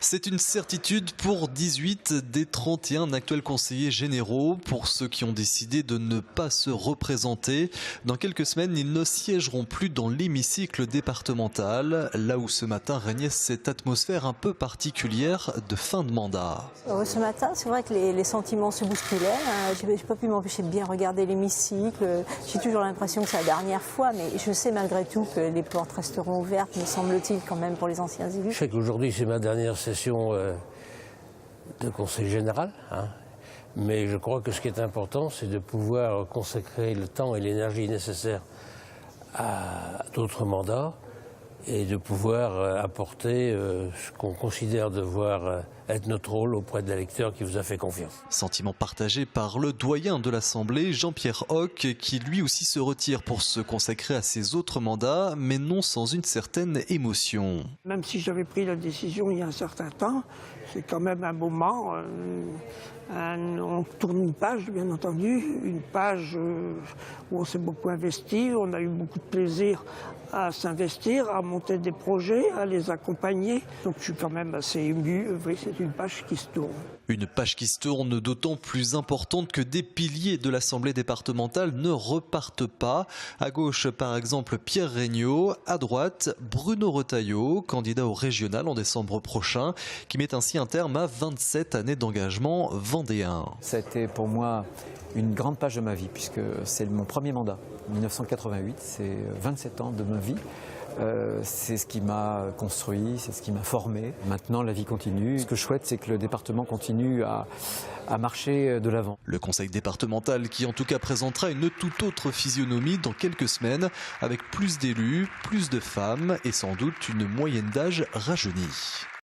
C'est une certitude pour 18 des 31 actuels conseillers généraux. Pour ceux qui ont décidé de ne pas se représenter, dans quelques semaines, ils ne siégeront plus dans l'hémicycle départemental, là où ce matin régnait cette atmosphère un peu particulière de fin de mandat. Ce matin, c'est vrai que les sentiments se bousculaient. Je n'ai pas pu m'empêcher de bien regarder l'hémicycle. J'ai toujours l'impression que c'est la dernière fois, mais je sais malgré tout que les portes resteront ouvertes, me semble-t-il, quand même pour les anciens élus. Je sais qu'aujourd'hui, c'est ma dernière session de conseil général. Mais je crois que ce qui est important, c'est de pouvoir consacrer le temps et l'énergie nécessaires à d'autres mandats et de pouvoir apporter ce qu'on considère devoir être notre rôle auprès de l'électeur qui vous a fait confiance. Sentiment partagé par le doyen de l'Assemblée, Jean-Pierre Hoc, qui lui aussi se retire pour se consacrer à ses autres mandats, mais non sans une certaine émotion. Même si j'avais pris la décision il y a un certain temps, c'est quand même un moment. On tourne une page, bien entendu, une page où on s'est beaucoup investi, on a eu beaucoup de plaisir à s'investir, à monter des projets, à les accompagner. Donc je suis quand même assez ému, oui, c'est une page qui se tourne. Une page qui se tourne d'autant plus importante que des piliers de l'Assemblée départementale ne repartent pas. À gauche, par exemple, Pierre Regnault. À droite, Bruno Retailleau, candidat au régional en décembre prochain, qui met ainsi un terme à 27 années d'engagement vendéen. Ça a été pour moi une grande page de ma vie, puisque c'est mon premier mandat. 1988, c'est 27 ans de ma vie. C'est ce qui m'a construit, c'est ce qui m'a formé. Maintenant, la vie continue. Ce que je souhaite, c'est que le département continue à marcher de l'avant. Le conseil départemental qui en tout cas présentera une toute autre physionomie dans quelques semaines, avec plus d'élus, plus de femmes et sans doute une moyenne d'âge rajeunie.